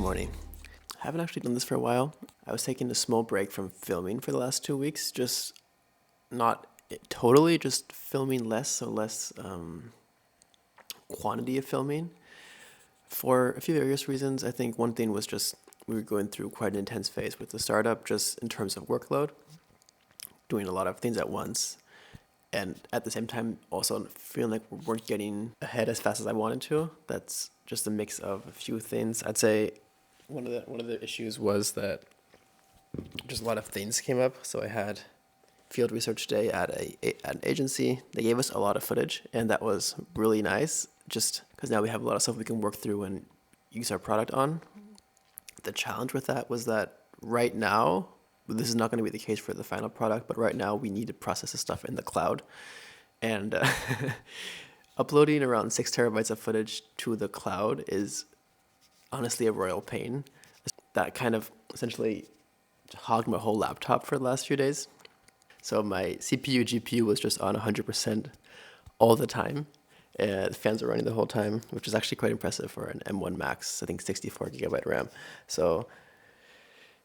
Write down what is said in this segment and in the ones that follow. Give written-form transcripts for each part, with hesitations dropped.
morning. I haven't actually done this for a while. I was taking a small break from filming for the last 2 weeks, just not totally, just filming less, so less quantity of filming. For a few various reasons. I think one thing was just we were going through quite an intense phase with the startup, just in terms of workload, doing a lot of things at once, and at the same time also feeling like we weren't getting ahead as fast as I wanted to. That's just a mix of a few things. I'd say one of the issues was that just a lot of things came up. So I had field research day at an agency. They gave us a lot of footage, and that was really nice, just because now we have a lot of stuff we can work through and use our product on. The challenge with that was that right now, this is not going to be the case for the final product, but right now we need to process this stuff in the cloud. And uploading around 6 terabytes of footage to the cloud is honestly a royal pain. That kind of essentially hogged my whole laptop for the last few days. So my CPU, GPU was just on 100% all the time. The fans are running the whole time, which is actually quite impressive for an M1 Max, I think 64 gigabyte RAM. So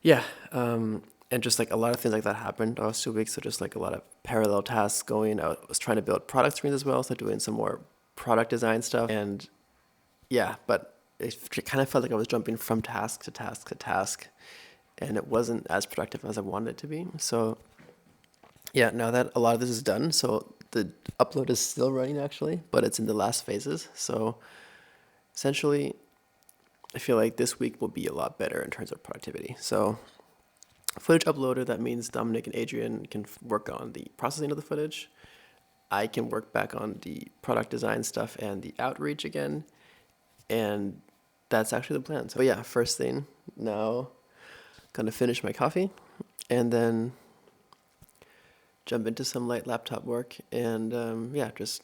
yeah, and just like a lot of things like that happened the last 2 weeks. So just like a lot of parallel tasks going. I was trying to build product screens as well, so doing some more product design stuff. And yeah, but it kind of felt like I was jumping from task to task to task, and it wasn't as productive as I wanted it to be. So yeah, now that a lot of this is done, so the upload is still running actually, but it's in the last phases. So essentially, I feel like this week will be a lot better in terms of productivity. So footage uploader, that means Dominic and Adrian can work on the processing of the footage. I can work back on the product design stuff and the outreach again. And that's actually the plan. So yeah, first thing, now gonna finish my coffee and then jump into some light laptop work and yeah, just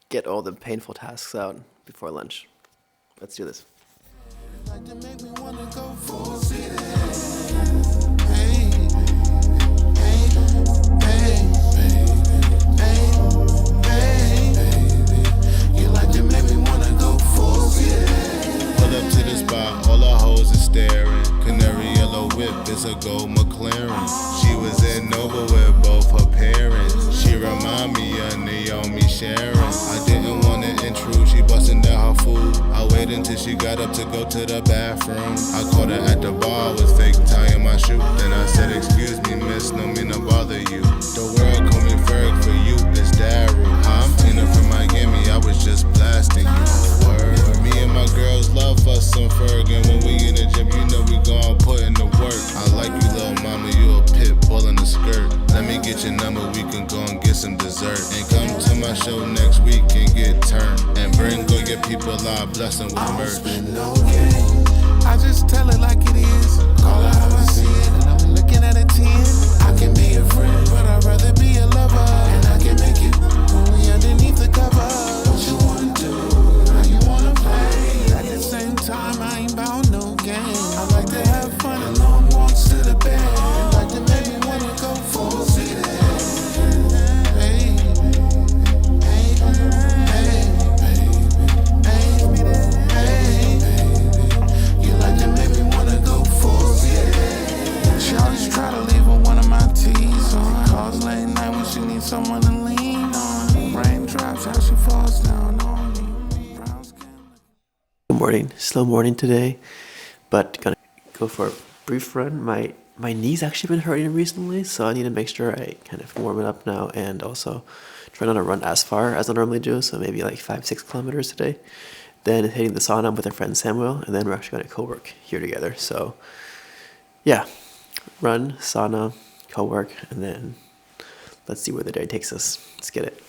get all the painful tasks out before lunch. Let's do this. Pull up to the spot, all the hoes are staring. Canary yellow whip, it's a gold McLaren. She was in Nova with both her parents. She remind me of Naomi Sharon. I didn't want to intrude, she busting down her food. I waited until she got up to go to the bathroom. I caught her at the bar with fake tie in my shoe. Then I said, excuse me miss, no mean to bother you. The world call me Ferg, for you it's Daryl. I'm Tina from Miami, I was just blasting you. Word. Me and my girls love us some Ferg, and when we in the gym, you know we gon' put in the work. I like you, little mama, you a pit bull in the skirt. Let me get your number, we can go and get some dessert. And come to my show next week and get turned. And bring all your people out, bless them with merch. I just tell it like it is. Call it how I see it, and I'm looking at a 10. I can be a friend, but I'd rather be a lover. And I can make it when we underneath the cover. What you wanna do? How you wanna play? At the same time, I ain't bound no game. I like to have fun and long walks to the bed. Like to make me wanna go full seated. Hey, hey, hey, you like to make me wanna go full seated. She always try to leave with one of my teas on. Calls late night when she needs someone to lean on. Raindrops, how she falls down on me. Brown skin. Good morning, slow morning today, but gonna go for a brief run. My knee's actually been hurting recently, so I need to make sure I kind of warm it up now, and also try not to run as far as I normally do, so maybe like 5-6 kilometers today. Then hitting the sauna with our friend Samuel, and then we're actually going to cowork here together. So yeah, run, sauna, cowork, and then let's see where the day takes us. Let's get it.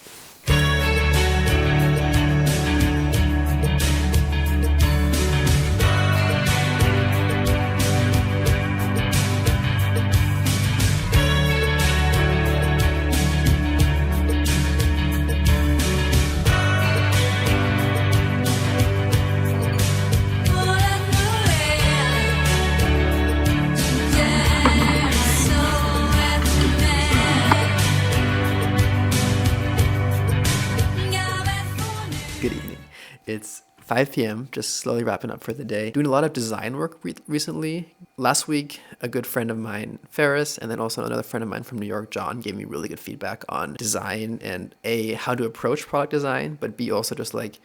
Good evening. It's 5 p.m., just slowly wrapping up for the day. Doing a lot of design work recently. Last week, a good friend of mine, Ferris, and then also another friend of mine from New York, John, gave me really good feedback on design and A, how to approach product design, but B, also just like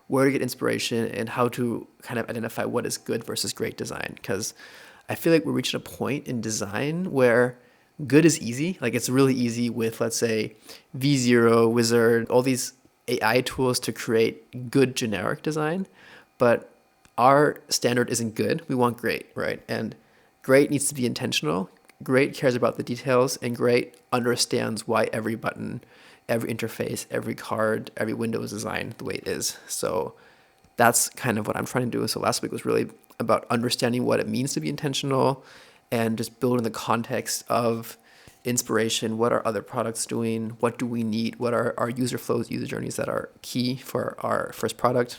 where to get inspiration and how to kind of identify what is good versus great design. Because I feel like we're reaching a point in design where good is easy. Like it's really easy with, let's say, V0, Wizard, all these AI tools to create good generic design. But our standard isn't good. We want great, right? And great needs to be intentional. Great cares about the details, and great understands why every button, every interface, every card, every window is designed the way it is. So that's kind of what I'm trying to do. So last week was really about understanding what it means to be intentional and just building the context of inspiration. What are other products doing? What do we need? What are our user flows, user journeys that are key for our first product?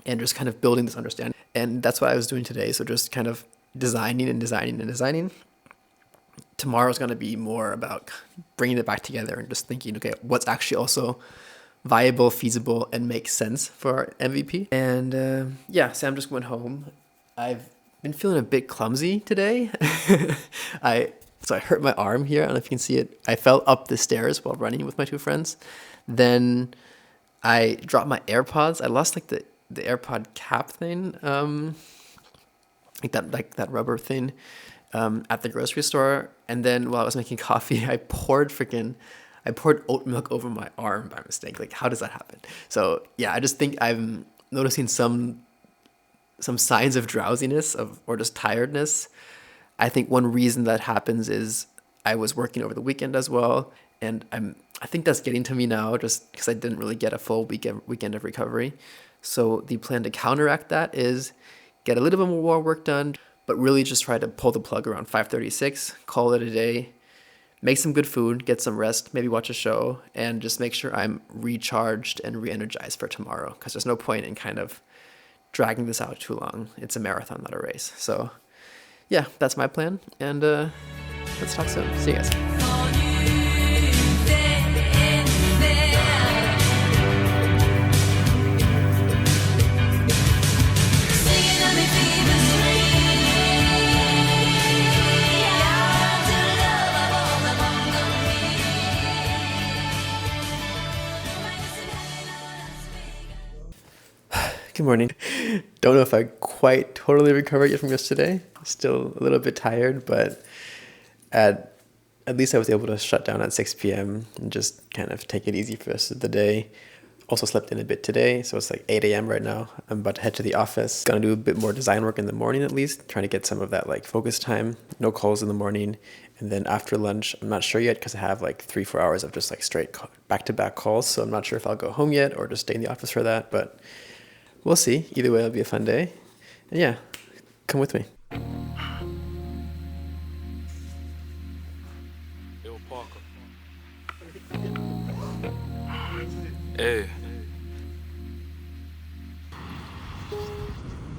And just kind of building this understanding. And that's what I was doing today. So just kind of designing and designing and designing. Tomorrow's going to be more about bringing it back together and just thinking, okay, what's actually also viable, feasible, and makes sense for our MVP. And Sam just went home. I've been feeling a bit clumsy today. So I hurt my arm here. I don't know if you can see it. I fell up the stairs while running with my two friends. Then I dropped my AirPods. I lost like the AirPod cap thing, like that rubber thing, at the grocery store. And then while I was making coffee, I poured oat milk over my arm by mistake. Like, how does that happen? So yeah, I just think I'm noticing some signs of drowsiness or just tiredness. I think one reason that happens is I was working over the weekend as well, and I think that's getting to me now just because I didn't really get a full weekend of recovery. So the plan to counteract that is get a little bit more work done, but really just try to pull the plug around 5:36, call it a day, make some good food, get some rest, maybe watch a show, and just make sure I'm recharged and re-energized for tomorrow, because there's no point in kind of dragging this out too long. It's a marathon, not a race. So yeah, that's my plan, and let's talk soon. See you guys. Good morning. Don't know if I quite totally recovered yet from yesterday. Still a little bit tired, but at least I was able to shut down at 6 p.m. and just kind of take it easy for the rest of the day. Also slept in a bit today, so it's like 8 a.m. right now. I'm about to head to the office. Gonna do a bit more design work in the morning at least, trying to get some of that like focus time. No calls in the morning. And then after lunch, I'm not sure yet because I have like 3-4 hours of just like straight back-to-back calls. So I'm not sure if I'll go home yet or just stay in the office for that, but we'll see. Either way, it'll be a fun day. And yeah, come with me. Yo, Parker. Hey.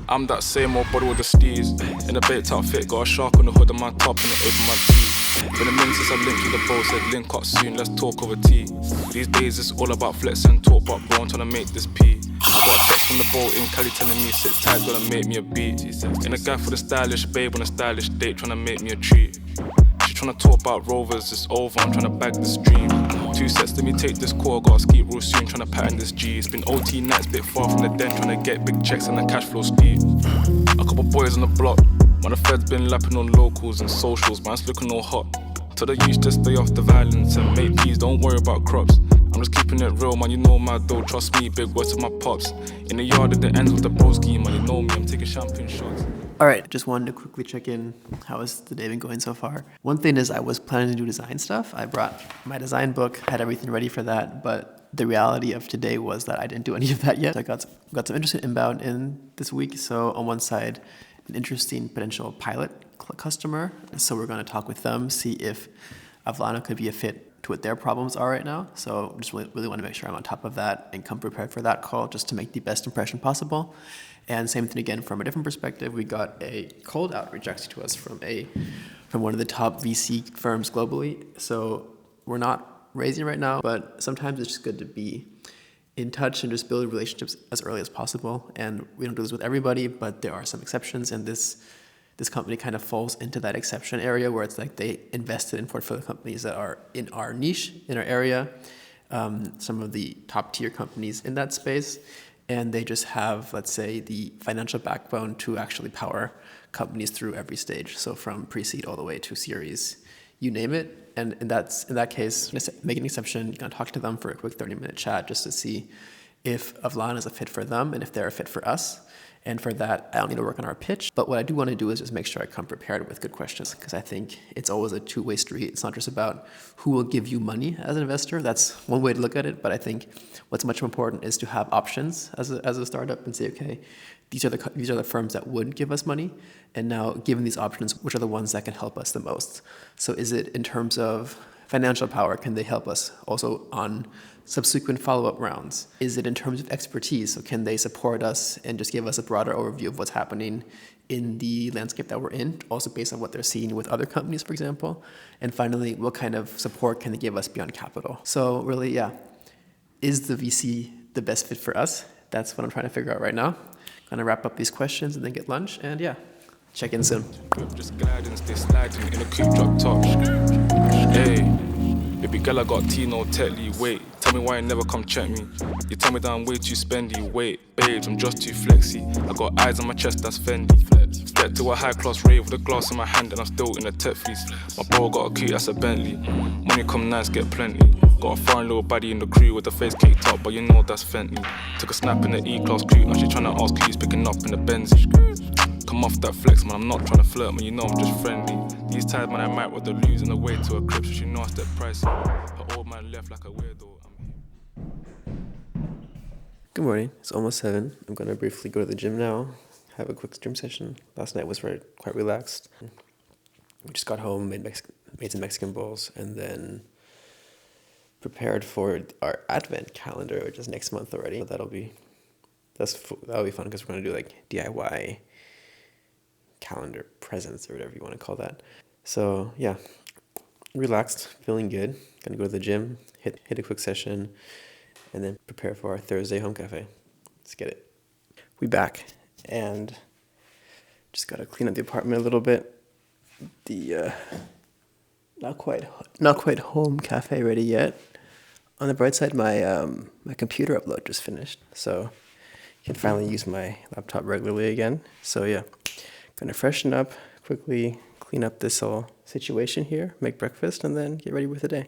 I'm that same old body with the steez. In a baked outfit, got a shark on the hood of my top and it over my teeth. Been a minute since I linked with the bro, said link up soon, let's talk over tea. These days it's all about flex and talk, but bro, I'm trying to make this pee. Got a text from the bro in Cali telling me sit tight, gonna make me a beat. In a guy for the stylish babe on a stylish date, trying to make me a treat. She tryna talk about rovers, it's over, I'm tryna bag this dream. 2 sets, let me take this call, gotta ski real soon, tryna pattern this G. It's been OT nights, bit far from the den, tryna get big checks and the cash flow steep. A couple boys on the block, man, the feds been lapping on locals and socials, man's looking all hot. Tell the youth to stay off the violence and make peace, don't worry about crops. I'm just keeping it real, man, you know my dough, trust me, big words to my pops. In the yard at the end with the broski, man, you know me, I'm taking champagne shots. All right, just wanted to quickly check in. How has the day been going so far? One thing is I was planning to do design stuff. I brought my design book, had everything ready for that, but the reality of today was that I didn't do any of that yet. I got some interesting inbound in this week. So on one side, an interesting potential pilot customer. So we're going to talk with them, see if Avlano could be a fit to what their problems are right now. So just really want to make sure I'm on top of that and come prepared for that call just to make the best impression possible. And same thing again from a different perspective. We got a cold outreach actually to us from one of the top VC firms globally. So we're not raising right now, but sometimes it's just good to be in touch and just build relationships as early as possible. And we don't do this with everybody, but there are some exceptions, and this company kind of falls into that exception area where it's like they invested in portfolio companies that are in our niche, in our area, some of the top tier companies in that space, and they just have, let's say, the financial backbone to actually power companies through every stage. So from pre-seed all the way to series, you name it. And in that case, make an exception. You can talk to them for a quick 30-minute chat just to see if Avlan is a fit for them and if they're a fit for us. And for that, I don't need to work on our pitch. But what I do want to do is just make sure I come prepared with good questions, because I think it's always a two-way street. It's not just about who will give you money as an investor. That's one way to look at it. But I think what's much more important is to have options as a startup and say, okay, these are the firms that would give us money. And now, given these options, which are the ones that can help us the most? So is it in terms of financial power? Can they help us also on subsequent follow-up rounds? Is it in terms of expertise? So can they support us and just give us a broader overview of what's happening in the landscape that we're in, also based on what they're seeing with other companies, for example? And finally, what kind of support can they give us beyond capital? So really, yeah, is the VC the best fit for us? That's what I'm trying to figure out right now. Gonna wrap up these questions and then get lunch, and yeah, check in soon. Just guidance, they sliding in a coupe drop top. Hey, baby girl, I got tea, no telly. Wait, tell me why you never come check me. You tell me that I'm way too spendy. Wait, babes, I'm just too flexy. I got eyes on my chest, that's Fendi. Step to a high class rave with a glass in my hand and I'm still in a tech fleece. My bro got a coupe, that's a Bentley. Money come nice, get plenty. Got a foreign little baddie in the crew with the face caked up, but you know that's Fenty. Took a snap in the E-class coupe, now she tryna ask who's picking up in the Benz. Come off that flex, man, I'm not tryna flirt, man, you know I'm just friendly. These times, man, I might with the lose on the way to a crib, so she know I step pricey. Her old man left like a weirdo. Good morning, it's almost 7. I'm gonna briefly go to the gym now, have a quick gym session. Last night was quite relaxed. We just got home, made some Mexican bowls, and then prepared for our advent calendar, which is next month already. So that'll be fun, because we're gonna do like DIY calendar presents or whatever you want to call that. So yeah, relaxed, feeling good. Gonna go to the gym, hit a quick session, and then prepare for our Thursday home cafe. Let's get it. We back, and just gotta clean up the apartment a little bit. The not quite home cafe ready yet. On the bright side, my computer upload just finished, so I can finally use my laptop regularly again. So yeah, gonna freshen up quickly, clean up this whole situation here, make breakfast, and then get ready with the day.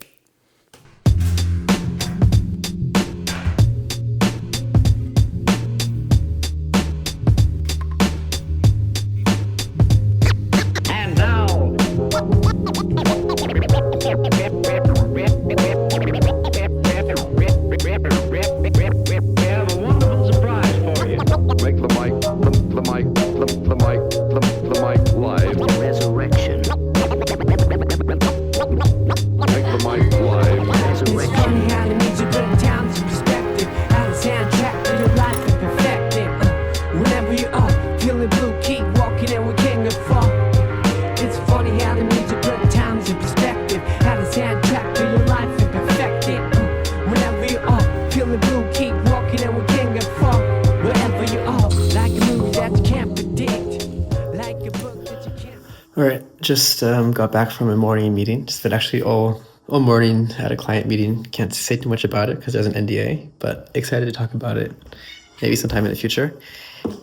And now, All right, just got back from a morning meeting. Just been actually all morning at a client meeting. Can't say too much about it because there's an NDA, but excited to talk about it maybe sometime in the future.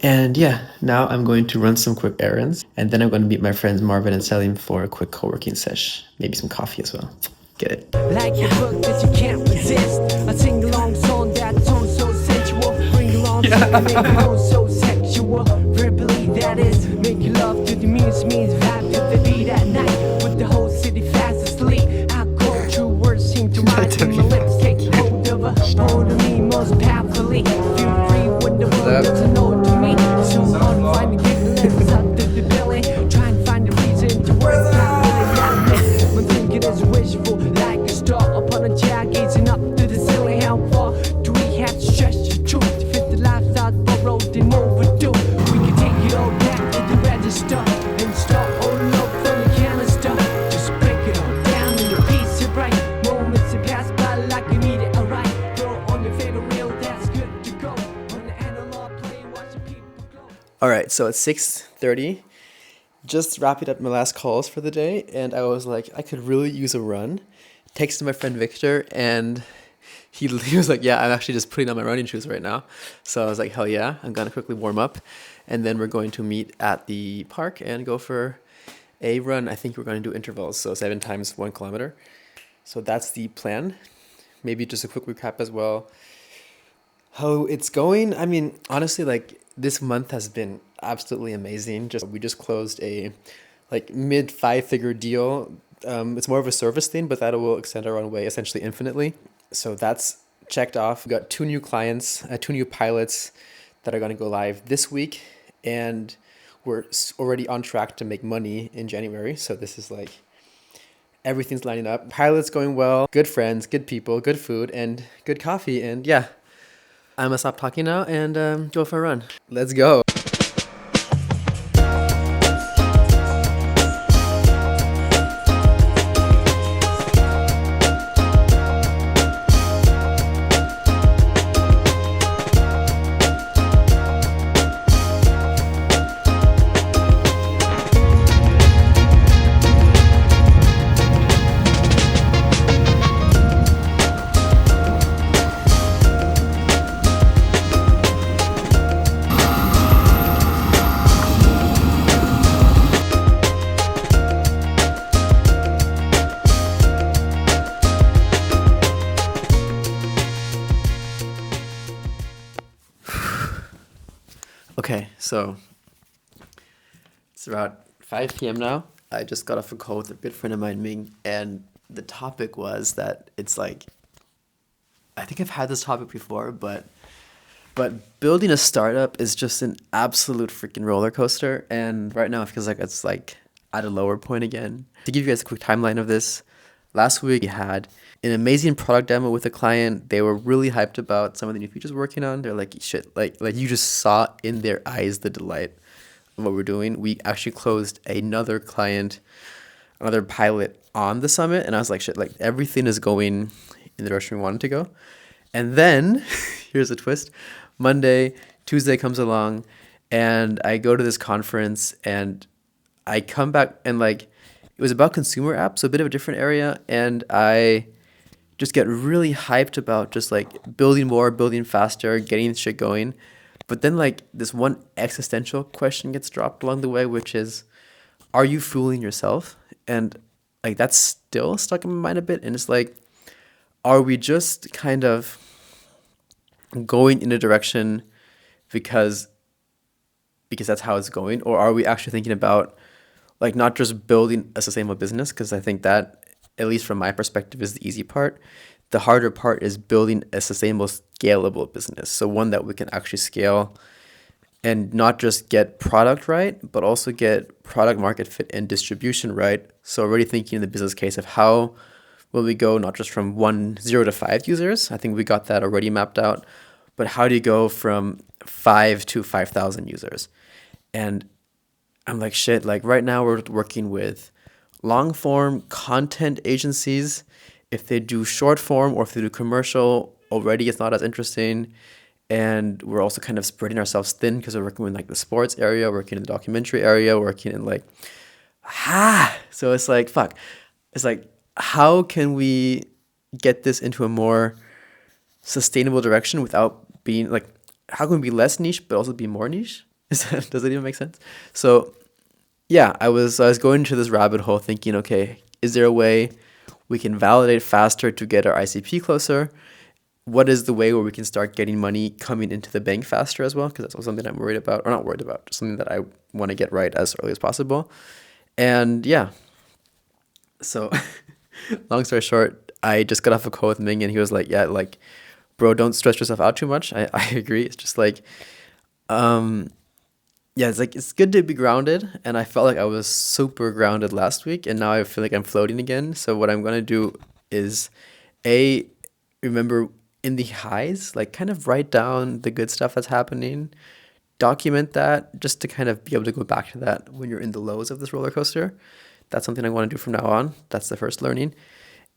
And yeah, now I'm going to run some quick errands, and then I'm going to meet my friends Marvin and Selim for a quick co-working sesh. Maybe some coffee as well. Get it? Like a book that you can't resist. A sing-along song that's so sensual. Bring along to make it all so sexual. Verbally that is, make you love to the music means vibe to the beat at night. With the whole city fast asleep. How cold true words seem to rise in my lips. Take hold of me most powerfully. Feel free when the world doesn't know to me. So hard to find the giggles up to the belly. Try and find a reason to work. Not really not me. When thinking is wishful, like a star upon a chair, gazing up to the ceiling. How far do we have to stretch the truth to fit the lifestyle borrowed and overdue? We can take it all back to the register and start all over from the canister. Just break it all down in a piece of right. Moments that pass by like you need it, alright. Throw on your favorite reel, that's All right, so it's 6:30. Just wrapping up my last calls for the day, and I was like, I could really use a run. Texted my friend Victor, and he was like, yeah, I'm actually just putting on my running shoes right now. So I was like, hell yeah, I'm gonna quickly warm up, and then we're going to meet at the park and go for a run. I think we're going to do intervals, so 7 times 1 kilometer. So that's the plan. Maybe just a quick recap as well. How it's going? I mean, honestly, like this month has been absolutely amazing. We just closed a like mid 5-figure deal. It's more of a service thing, but that will extend our runway essentially infinitely. So that's checked off. We got 2 new clients, 2 new pilots that are going to go live this week, and we're already on track to make money in January. So this is like everything's lining up. Pilots going well, good friends, good people, good food, and good coffee. And yeah, I'm gonna stop talking now and go for a run. Let's go. Okay, so it's around 5 p.m. now. I just got off a call with a good friend of mine, Ming, and the topic was that it's like, I think I've had this topic before, but building a startup is just an absolute freaking roller coaster. And right now it feels like it's like at a lower point again. To give you guys a quick timeline of this, last week we had an amazing product demo with a client. They were really hyped about some of the new features we're working on. They're like, shit, like you just saw in their eyes the delight of what we're doing. We actually closed another client, another pilot on the summit, and I was like, shit, like everything is going in the direction we wanted to go. And then here's a twist. Monday, Tuesday comes along, and I go to this conference, and I come back, and like it was about consumer apps, so a bit of a different area, and I just get really hyped about just like building more, building faster, getting shit going. But then like this one existential question gets dropped along the way, which is, are you fooling yourself? And like that's still stuck in my mind a bit. And it's like, are we just kind of going in a direction because that's how it's going? Or are we actually thinking about like not just building a sustainable business? Because I think that, at least from my perspective, is the easy part. The harder part is building a sustainable, scalable business. So one that we can actually scale and not just get product right, but also get product market fit and distribution right. So already thinking in the business case of how will we go not just from 0 to 5 users. I think we got that already mapped out. But how do you go from 5 to 5,000 users? And I'm like, shit, like right now we're working with long form content agencies. If they do short form or if they do commercial, already it's not as interesting. And we're also kind of spreading ourselves thin because we're working in like the sports area, working in the documentary area, working in like, so it's like, fuck. It's like, how can we get this into a more sustainable direction without being like, how can we be less niche but also be more niche? Does that even make sense? So yeah, I was going into this rabbit hole thinking, okay, is there a way we can validate faster to get our ICP closer? What is the way where we can start getting money coming into the bank faster as well? Because that's also something I'm worried about, or not worried about, just something that I want to get right as early as possible. And yeah, so long story short, I just got off a call with Ming, and he was like, yeah, like, bro, don't stress yourself out too much. I agree. It's just like, yeah, it's like it's good to be grounded, and I felt like I was super grounded last week, and now I feel like I'm floating again. So what I'm gonna do is, remember in the highs, like kind of write down the good stuff that's happening, document that, just to kind of be able to go back to that when you're in the lows of this roller coaster. That's something I want to do from now on. That's the first learning,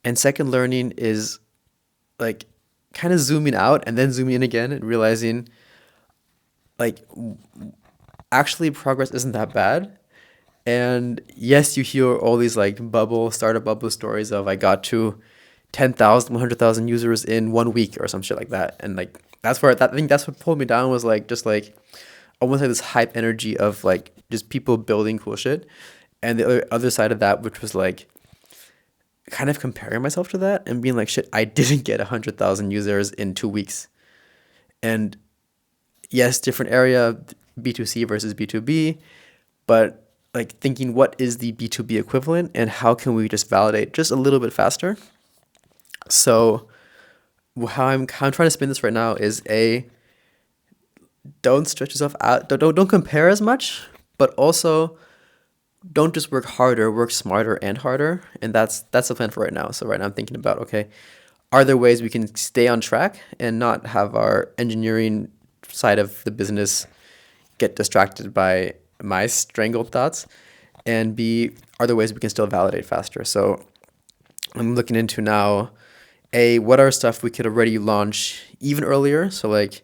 and second learning is like kind of zooming out and then zooming in again and realizing like actually progress isn't that bad. And yes, you hear all these like startup bubble stories of I got to 10,000, 100,000 users in 1 week or some shit like that. And like I think that's what pulled me down was like just like almost like this hype energy of like just people building cool shit. And the other side of that, which was like kind of comparing myself to that and being like, shit, I didn't get 100,000 users in 2 weeks. And yes, different area, B2C versus B2B, but like thinking what is the B2B equivalent and how can we just validate just a little bit faster. So how I'm trying to spin this right now is don't stretch yourself out, don't compare as much, but also don't just work harder, work smarter and harder. And that's the plan for right now. So right now I'm thinking about, okay, are there ways we can stay on track and not have our engineering side of the business get distracted by my strangled thoughts, and B, are there ways we can still validate faster? So I'm looking into now, what are stuff we could already launch even earlier? So like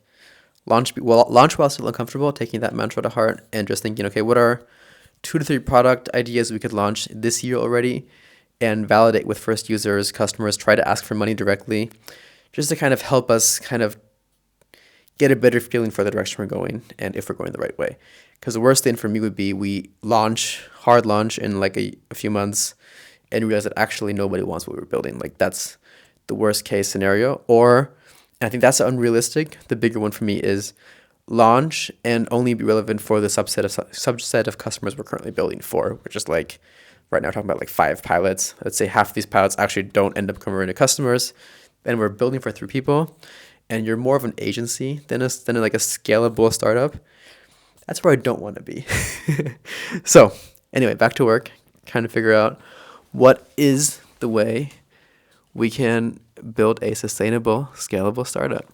launch while still uncomfortable, taking that mantra to heart and just thinking, okay, what are 2 to 3 product ideas we could launch this year already and validate with first users, customers, try to ask for money directly, just to kind of help us kind of get a better feeling for the direction we're going and if we're going the right way. Because the worst thing for me would be we hard launch in like a few months and realize that actually nobody wants what we're building. Like that's the worst case scenario. Or, and I think that's unrealistic. The bigger one for me is launch and only be relevant for the subset of customers we're currently building for, which is like right now we're talking about like 5 pilots. Let's say half of these pilots actually don't end up converting to customers, and we're building for 3 people. And you're more of an agency than like a scalable startup. That's where I don't want to be. So anyway, back to work, trying to figure out what is the way we can build a sustainable, scalable startup.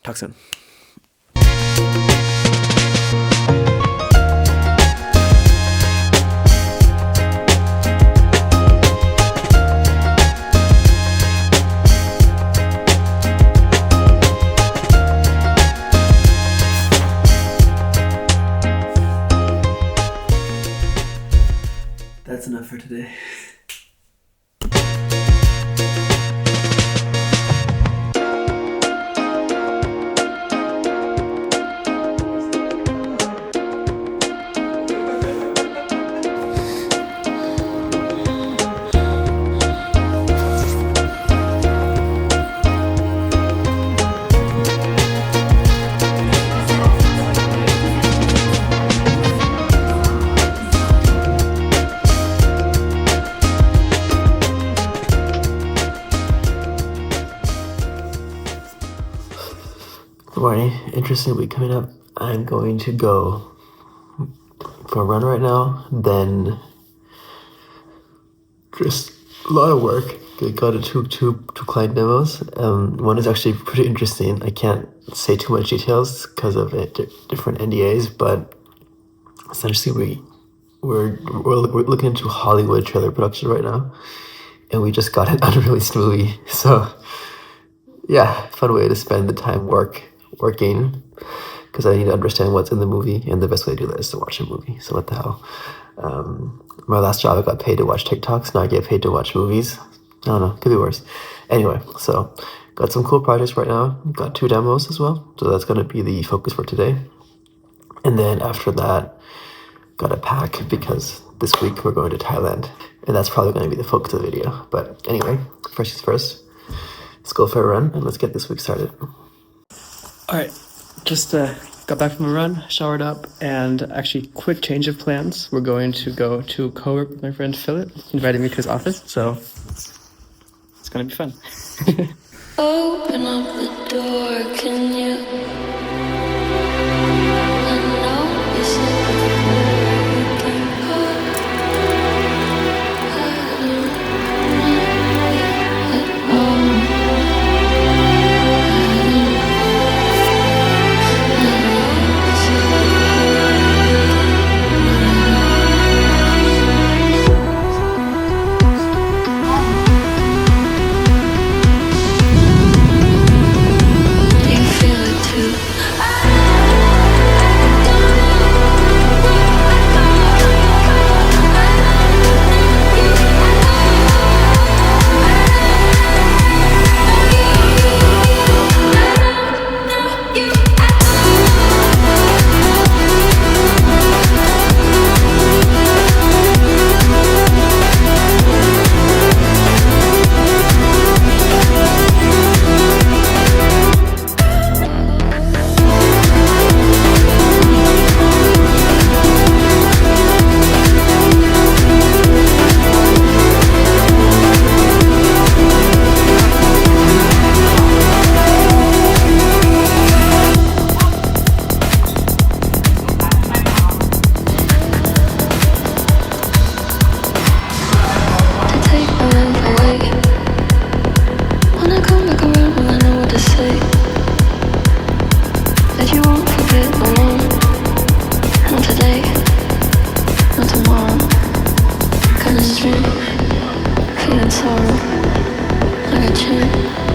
Talk soon. That's enough for today. Good morning. Interesting week coming up. I'm going to go for a run right now, then just a lot of work. I got to two client demos. One is actually pretty interesting. I can't say too much details because of different NDAs, but essentially we're looking into Hollywood trailer production right now, and we just got an unreleased movie. So yeah, fun way to spend the time working, because I need to understand what's in the movie, and the best way to do that is to watch a movie. So what the hell? My last job I got paid to watch TikToks, now I get paid to watch movies. I don't know, could be worse. Anyway, so got some cool projects right now. Got 2 demos as well, so that's gonna be the focus for today. And then after that, gotta pack because this week we're going to Thailand, and that's probably gonna be the focus of the video. But anyway, first things first, let's go for a run and let's get this week started. All right, just got back from a run, showered up, and actually quick change of plans. We're going to go to cowork with my friend Philip. He invited me to his office, so it's gonna be fun. Open up the door, can you? I know you said before you can put. I don't know at all. Do you feel it? that you won't forget alone. And today, and tomorrow, kinda stream, feeling sorrow like a chain.